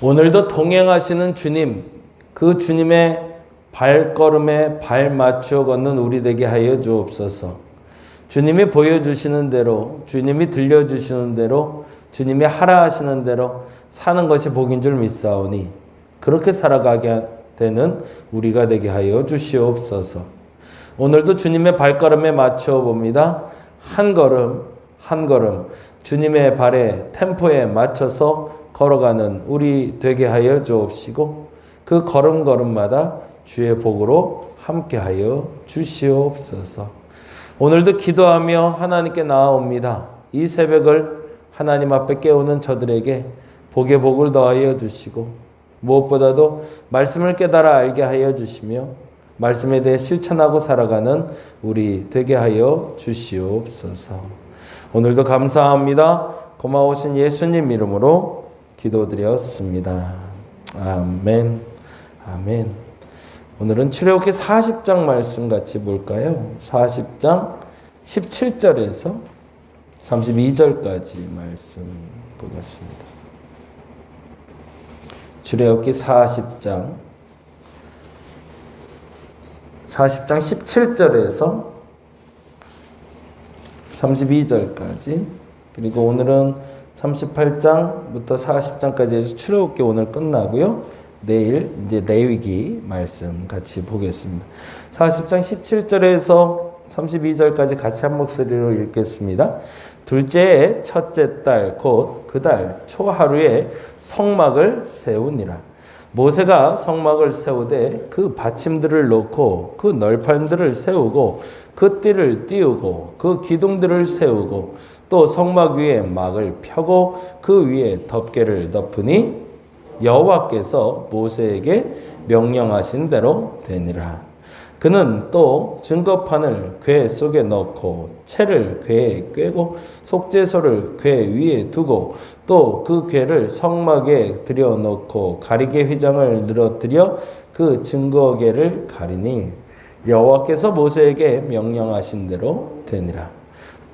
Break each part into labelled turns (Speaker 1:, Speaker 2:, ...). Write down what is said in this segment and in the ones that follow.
Speaker 1: 오늘도 동행하시는 주님, 그 주님의 발걸음에 발 맞추어 걷는 우리 되게 하여 주옵소서. 주님이 보여주시는 대로, 주님이 들려주시는 대로, 주님이 하라 하시는 대로 사는 것이 복인 줄 믿사오니 그렇게 살아가게 되는 우리가 되게 하여 주시옵소서. 오늘도 주님의 발걸음에 맞추어 봅니다. 한 걸음 한 걸음 주님의 발에 템포에 맞춰서 걸어가는 우리 되게 하여 주옵시고 그 걸음걸음마다 주의 복으로 함께하여 주시옵소서. 오늘도 기도하며 하나님께 나아옵니다. 이 새벽을 하나님 앞에 깨우는 저들에게 복의 복을 더하여 주시고 무엇보다도 말씀을 깨달아 알게 하여 주시며 말씀에 대해 실천하고 살아가는 우리 되게 하여 주시옵소서. 오늘도 감사합니다. 고마우신 예수님 이름으로 기도드렸습니다. 아멘. 아멘. 오늘은 출애굽기 40장 말씀 같이 볼까요? 40장 17절에서 32절까지 말씀 보겠습니다. 출애굽기 40장 17절에서 32절까지 그리고 오늘은 38장부터 40장까지 해서 출애굽기 오늘 끝나고요. 내일 이제 레위기 말씀 같이 보겠습니다. 40장 17절에서 32절까지 같이 한 목소리로 읽겠습니다. 둘째의 첫째 달 곧 그 달 초하루에 성막을 세우니라. 모세가 성막을 세우되 그 받침들을 놓고 그 널판들을 세우고 그 띠를 띄우고 그 기둥들을 세우고 또 성막 위에 막을 펴고 그 위에 덮개를 덮으니 여호와께서 모세에게 명령하신 대로 되니라. 그는 또 증거판을 궤 속에 넣고 채를 궤에 꿰고 속죄소를 궤 위에 두고 또 그 궤를 성막에 들여놓고 가리개 휘장을 늘어뜨려 그 증거궤를 가리니 여호와께서 모세에게 명령하신 대로 되니라.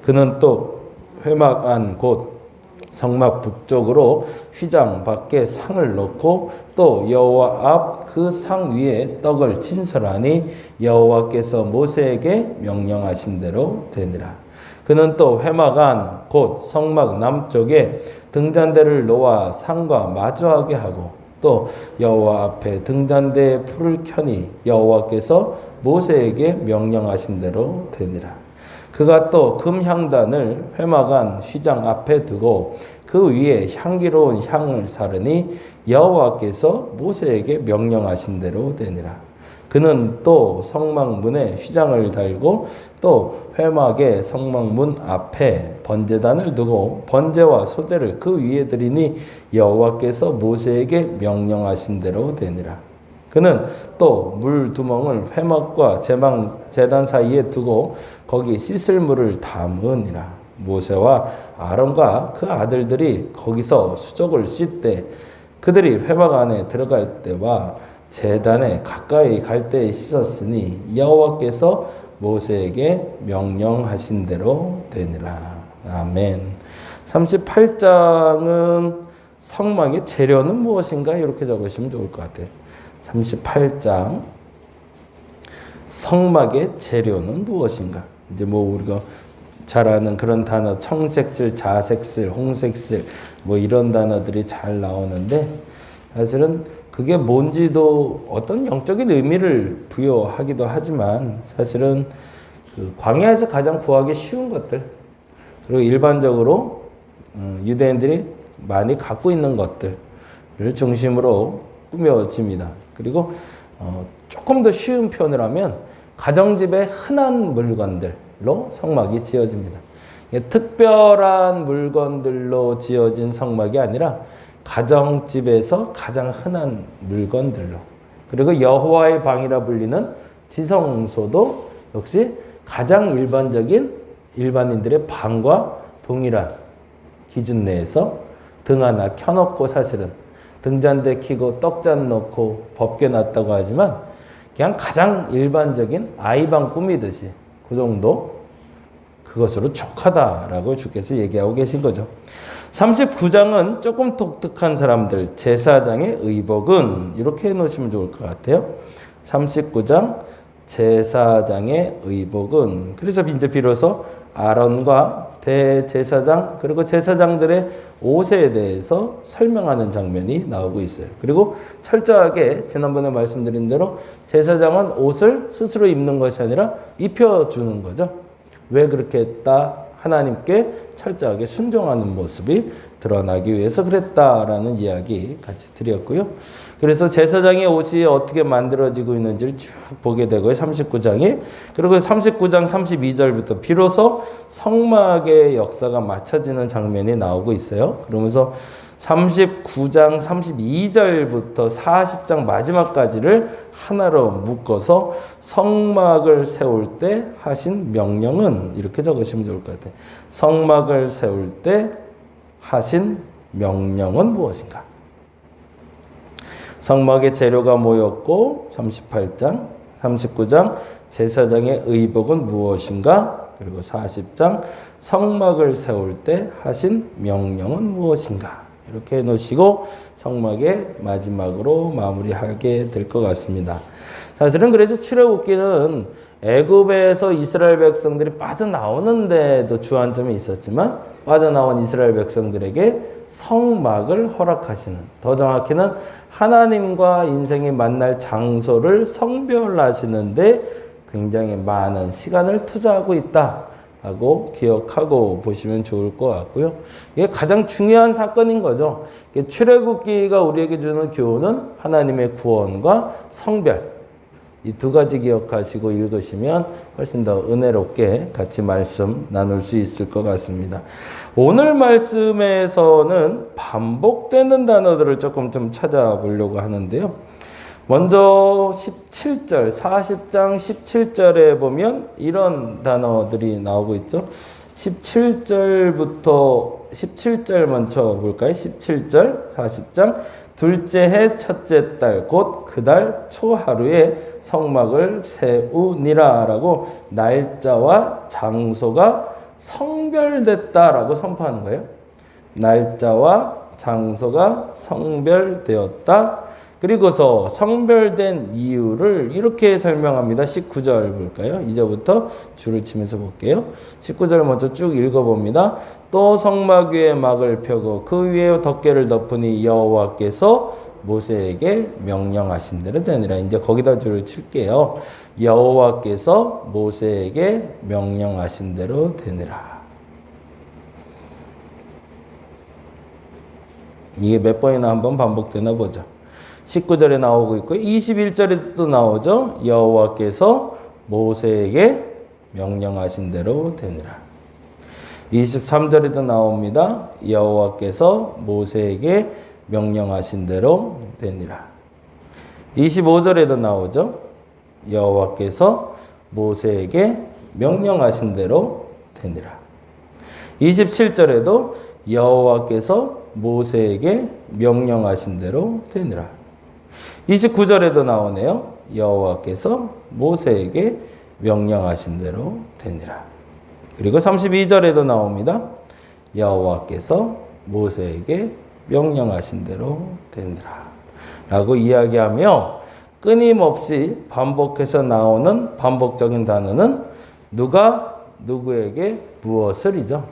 Speaker 1: 그는 또 회막 안 곧 성막 북쪽으로 휘장 밖에 상을 놓고 또 여호와 앞 그 상 위에 떡을 진설하니 여호와께서 모세에게 명령하신 대로 되니라. 그는 또 회막 안 곧 성막 남쪽에 등잔대를 놓아 상과 마주하게 하고 또 여호와 앞에 등잔대에 불을 켜니 여호와께서 모세에게 명령하신 대로 되니라. 그가 또 금향단을 회막 안 휘장 앞에 두고 그 위에 향기로운 향을 사르니 여호와께서 모세에게 명령하신 대로 되니라. 그는 또 성막문에 휘장을 달고 또 회막의 성막문 앞에 번제단을 두고 번제와 소제를 그 위에 드리니 여호와께서 모세에게 명령하신 대로 되니라. 그는 또 물 두멍을 회막과 제단 사이에 두고 거기 씻을 물을 담으니라. 모세와 아론과 그 아들들이 거기서 수족을 씻되 그들이 회막 안에 들어갈 때와 제단에 가까이 갈 때에 씻었으니 여호와께서 모세에게 명령하신 대로 되니라. 아멘. 38장은 성막의 재료는 무엇인가 이렇게 적으시면 좋을 것 같아요. 38장 성막의 재료는 무엇인가? 이제 뭐 우리가 잘 아는 그런 단어 청색슬, 자색슬, 홍색슬 뭐 이런 단어들이 잘 나오는데 사실은 그게 뭔지도 어떤 영적인 의미를 부여하기도 하지만 사실은 그 광야에서 가장 구하기 쉬운 것들 그리고 일반적으로 유대인들이 많이 갖고 있는 것들을 중심으로 꾸며집니다. 그리고 조금 더 쉬운 표현을 하면 가정집의 흔한 물건들로 성막이 지어집니다. 특별한 물건들로 지어진 성막이 아니라 가정집에서 가장 흔한 물건들로 그리고 여호와의 방이라 불리는 지성소도 역시 가장 일반인들의 방과 동일한 기준 내에서 등 하나 켜놓고 사실은 등잔대 켜고 떡잔 넣고 법궤 놨다고 하지만 그냥 가장 일반적인 아이방 꾸미듯이 그 정도 그것으로 족하다라고 주께서 얘기하고 계신 거죠. 39장은 조금 독특한 사람들, 제사장의 의복은 이렇게 해놓으시면 좋을 것 같아요. 39장 제사장의 의복은, 그래서 이제 비로소 아론과 대제사장 그리고 제사장들의 옷에 대해서 설명하는 장면이 나오고 있어요. 그리고 철저하게 지난번에 말씀드린 대로 제사장은 옷을 스스로 입는 것이 아니라 입혀주는 거죠. 왜 그렇게 했다? 하나님께 철저하게 순종하는 모습이 드러나기 위해서 그랬다라는 이야기 같이 드렸고요. 그래서 제사장의 옷이 어떻게 만들어지고 있는지를 쭉 보게 되고요. 39장이. 그리고 39장 32절부터 비로소 성막의 역사가 맞춰지는 장면이 나오고 있어요. 그러면서 39장 32절부터 40장 마지막까지를 하나로 묶어서 성막을 세울 때 하신 명령은 이렇게 적으시면 좋을 것 같아요. 성막을 세울 때 하신 명령은 무엇인가? 성막의 재료가 뭐였고 38장, 39장 제사장의 의복은 무엇인가? 그리고 40장 성막을 세울 때 하신 명령은 무엇인가? 이렇게 해놓으시고 성막의 마지막으로 마무리하게 될 것 같습니다. 사실은 그래서 출애굽기는 애굽에서 이스라엘 백성들이 빠져나오는데도 주안점이 있었지만 빠져나온 이스라엘 백성들에게 성막을 허락하시는, 더 정확히는 하나님과 인생이 만날 장소를 성별하시는데 굉장히 많은 시간을 투자하고 있다라고 기억하고 보시면 좋을 것 같고요. 이게 가장 중요한 사건인 거죠. 출애굽기가 우리에게 주는 교훈은 하나님의 구원과 성별, 이 두 가지 기억하시고 읽으시면 훨씬 더 은혜롭게 같이 말씀 나눌 수 있을 것 같습니다. 오늘 말씀에서는 반복되는 단어들을 조금 좀 찾아보려고 하는데요. 먼저 17절, 40장 17절에 보면 이런 단어들이 나오고 있죠. 17절 먼저 볼까요? 17절, 40장. 둘째 해 첫째 달 곧 그 달 초하루에 성막을 세우니라 라고 날짜와 장소가 성별됐다라고 선포하는 거예요. 날짜와 장소가 성별되었다. 그리고서 성별된 이유를 이렇게 설명합니다. 19절 볼까요? 이제부터 줄을 치면서 볼게요. 19절 먼저 쭉 읽어봅니다. 또 성막 위에 막을 펴고 그 위에 덮개를 덮으니 여호와께서 모세에게 명령하신 대로 되니라. 이제 거기다 줄을 칠게요. 여호와께서 모세에게 명령하신 대로 되니라. 이게 몇 번이나 한번 반복되나 보죠. 19절에 나오고 있고 21절에도 나오죠. 여호와께서 모세에게 명령하신 대로 되니라. 23절에도 나옵니다. 여호와께서 모세에게 명령하신 대로 되니라. 25절에도 나오죠. 여호와께서 모세에게 명령하신 대로 되니라. 27절에도 여호와께서 모세에게 명령하신 대로 되니라. 29절에도 나오네요. 여호와께서 모세에게 명령하신 대로 되니라. 그리고 32절에도 나옵니다. 여호와께서 모세에게 명령하신 대로 되니라 라고 이야기하며 끊임없이 반복해서 나오는 반복적인 단어는 누가 누구에게 무엇을이죠.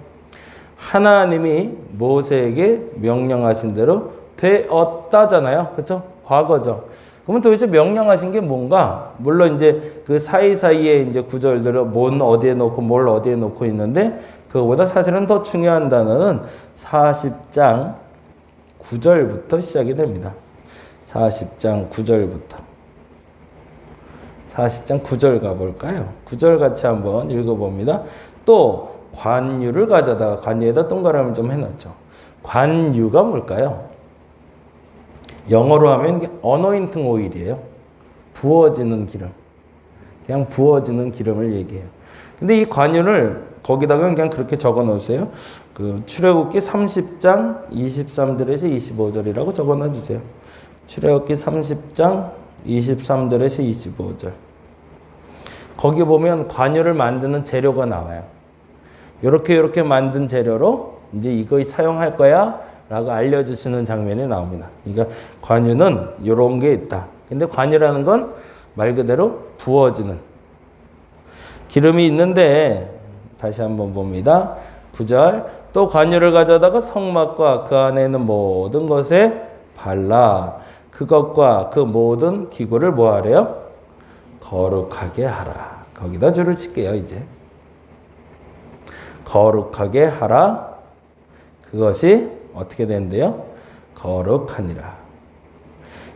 Speaker 1: 하나님이 모세에게 명령하신 대로 되었다잖아요. 그렇죠? 과거죠. 그러면 도대체 명령하신 게 뭔가? 물론 이제 그 사이사이에 이제 구절들을 뭘 어디에 놓고 뭘 어디에 놓고 있는데 그거보다 사실은 더 중요한 단어는 40장 9절부터 시작이 됩니다. 40장 9절부터. 40장 9절 가볼까요? 9절 같이 한번 읽어봅니다. 또 관유를 가져다가 관유에다 동그라미를 좀 해놨죠. 관유가 뭘까요? 영어로 하면 이게 어노인팅 오일이에요. 부어지는 기름. 그냥 부어지는 기름을 얘기해요. 근데 이 관유를 거기다가 그냥 그렇게 적어 놓으세요. 그 출애굽기 30장 23절에서 25절이라고 적어 놔 주세요. 출애굽기 30장 23절에서 25절. 거기 보면 관유를 만드는 재료가 나와요. 요렇게 만든 재료로 이제 이거 사용할 거야 라고 알려주시는 장면이 나옵니다. 그러니까 관유는 요런 게 있다. 근데 관유라는 건 말 그대로 부어지는 기름이 있는데 다시 한번 봅니다. 9절 또 관유를 가져다가 성막과 그 안에 있는 모든 것에 발라 그것과 그 모든 기구를 뭐 하래요? 거룩하게 하라. 거기다 줄을 칠게요. 이제 거룩하게 하라. 그것이 어떻게 된대요? 거룩하니라.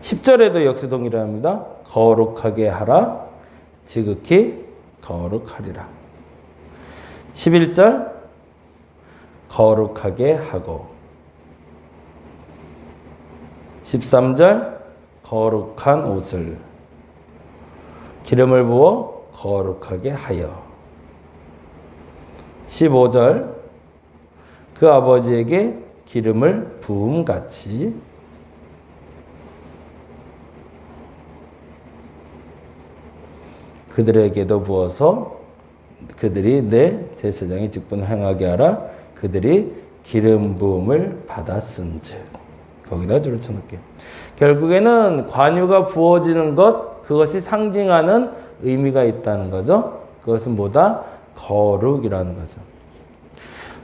Speaker 1: 10절에도 역시 동일합니다. 거룩하게 하라. 지극히 거룩하리라. 11절 거룩하게 하고 13절 거룩한 옷을 기름을 부어 거룩하게 하여 15절 그 아버지에게 기름을 부음같이 그들에게도 부어서 그들이 내 제사장의 직분을 행하게 하라. 그들이 기름 부음을 받았은즉 거기다 줄을 쳐놓을게요. 결국에는 관유가 부어지는 것 그것이 상징하는 의미가 있다는 거죠. 그것은 뭐다? 거룩이라는 거죠.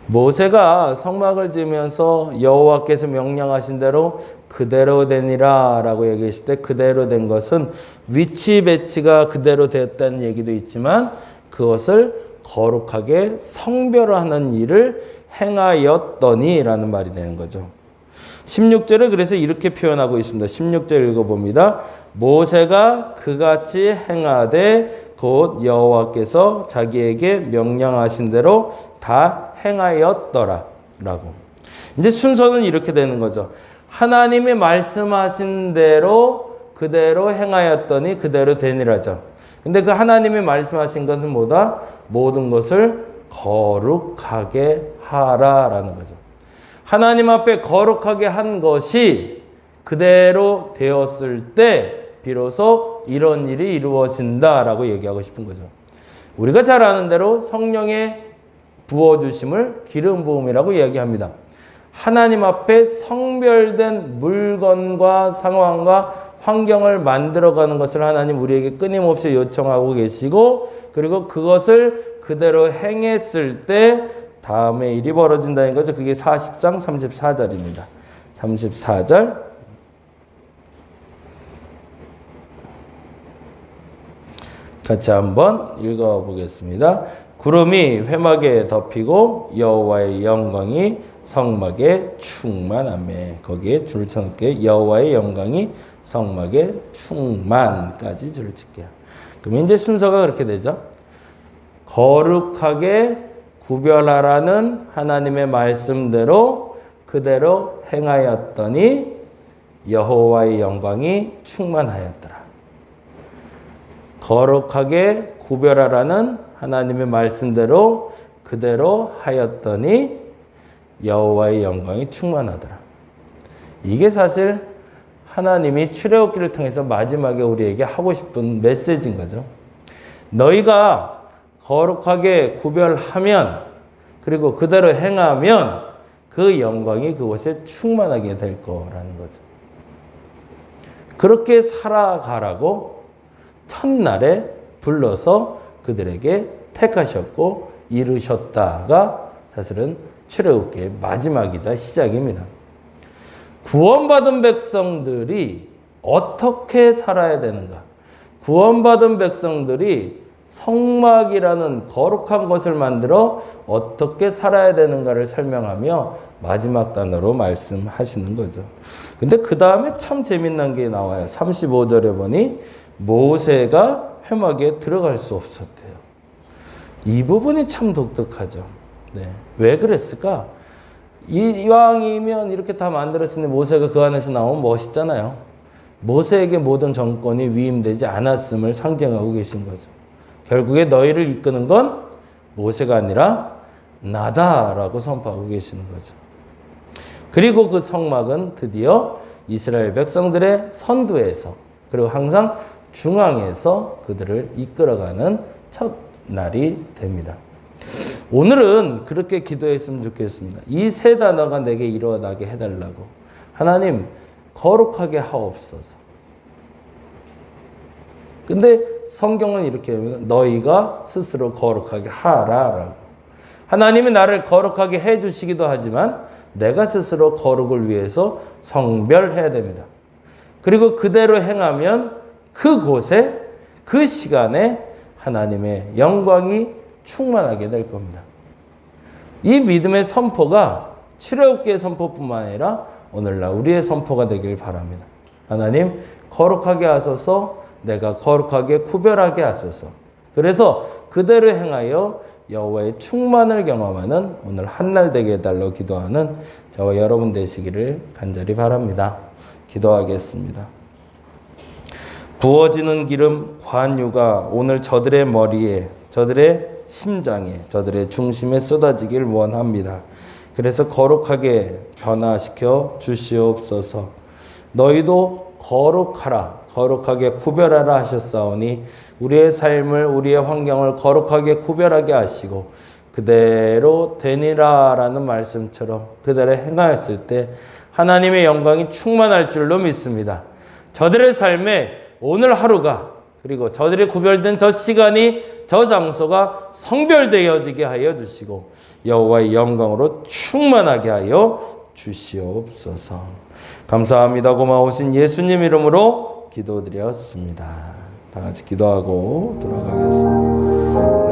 Speaker 1: 모세가 성막을 지으면서 여호와께서 명령하신 대로 그대로 되니라 라고 얘기했을 때 그대로 된 것은 위치 배치가 그대로 되었다는 얘기도 있지만 그것을 거룩하게 성별화하는 일을 행하였더니 라는 말이 되는 거죠. 16절에 그래서 이렇게 표현하고 있습니다. 16절 읽어봅니다. 모세가 그같이 행하되 곧 여호와께서 자기에게 명령하신 대로 다 행하였더라 라고. 이제 순서는 이렇게 되는 거죠. 하나님이 말씀하신 대로 그대로 행하였더니 그대로 되니라죠. 근데 그 하나님이 말씀하신 것은 뭐다? 모든 것을 거룩하게 하라라는 거죠. 하나님 앞에 거룩하게 한 것이 그대로 되었을 때 비로소 이런 일이 이루어진다라고 얘기하고 싶은 거죠. 우리가 잘 아는 대로 성령의 부어주심을 기름 부음이라고 이야기합니다. 하나님 앞에 성별된 물건과 상황과 환경을 만들어가는 것을 하나님 우리에게 끊임없이 요청하고 계시고 그리고 그것을 그대로 행했을 때 다음에 일이 벌어진다는 거죠. 그게 40장 34절입니다. 34절 같이 한번 읽어보겠습니다. 구름이 회막에 덮이고 여호와의 영광이 성막에 충만하며 거기에 줄을 쳐놓을게요. 여호와의 영광이 성막에 충만까지 줄을 칠게요. 그럼 이제 순서가 그렇게 되죠. 거룩하게 구별하라는 하나님의 말씀대로 그대로 행하였더니 여호와의 영광이 충만하였더라. 거룩하게 구별하라는 하나님의 말씀대로 그대로 하였더니 여호와의 영광이 충만하더라. 이게 사실 하나님이 출애굽기를 통해서 마지막에 우리에게 하고 싶은 메시지인 거죠. 너희가 거룩하게 구별하면 그리고 그대로 행하면 그 영광이 그곳에 충만하게 될 거라는 거죠. 그렇게 살아가라고 첫날에 불러서 그들에게 택하셨고 이루셨다가 사실은 출애굽기의 마지막이자 시작입니다. 구원받은 백성들이 어떻게 살아야 되는가? 구원받은 백성들이 성막이라는 거룩한 것을 만들어 어떻게 살아야 되는가를 설명하며 마지막 단어로 말씀하시는 거죠. 근데 그 다음에 참 재밌는 게 나와요. 35절에 보니 모세가 회막에 들어갈 수 없었대요. 이 부분이 참 독특하죠. 네. 왜 그랬을까? 이왕이면 이렇게 다 만들었으니 모세가 그 안에서 나오면 멋있잖아요. 모세에게 모든 정권이 위임되지 않았음을 상징하고 계신 거죠. 결국에 너희를 이끄는 건 모세가 아니라 나다라고 선포하고 계시는 거죠. 그리고 그 성막은 드디어 이스라엘 백성들의 선두에서 그리고 항상 중앙에서 그들을 이끌어가는 첫 날이 됩니다. 오늘은 그렇게 기도했으면 좋겠습니다. 이 세 단어가 내게 일어나게 해달라고. 하나님, 거룩하게 하옵소서. 근데 성경은 이렇게 합니다. 너희가 스스로 거룩하게 하라라고. 하나님이 나를 거룩하게 해주시기도 하지만 내가 스스로 거룩을 위해서 성별해야 됩니다. 그리고 그대로 행하면 그곳에 그 시간에 하나님의 영광이 충만하게 될 겁니다. 이 믿음의 선포가 출애굽기의 선포뿐만 아니라 오늘날 우리의 선포가 되길 바랍니다. 하나님 거룩하게 하소서, 내가 거룩하게 구별하게 하소서. 그래서 그대로 행하여 여호와의 충만을 경험하는 오늘 한날 되게 해달라고 기도하는 저와 여러분 되시기를 간절히 바랍니다. 기도하겠습니다. 부어지는 기름 관유가 오늘 저들의 머리에, 저들의 심장에, 저들의 중심에 쏟아지길 원합니다. 그래서 거룩하게 변화시켜 주시옵소서. 너희도 거룩하라, 거룩하게 구별하라 하셨사오니 우리의 삶을, 우리의 환경을 거룩하게 구별하게 하시고 그대로 되니라라는 말씀처럼 그대로 행하였을 때 하나님의 영광이 충만할 줄로 믿습니다. 저들의 삶에 오늘 하루가, 그리고 저들이 구별된 저 시간이, 저 장소가 성별되어지게 하여 주시고 여호와의 영광으로 충만하게 하여 주시옵소서. 감사합니다. 고마우신 예수님 이름으로 기도드렸습니다. 다 같이 기도하고 돌아가겠습니다.